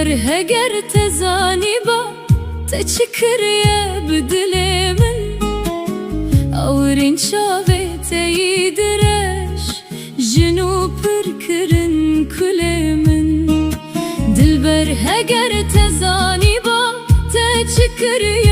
Dilber heger tezani ba te çikriye bidilê min awirên çavê te yî direş jinû pir kirin kulê min. Dilber heger tezani ba te çikriye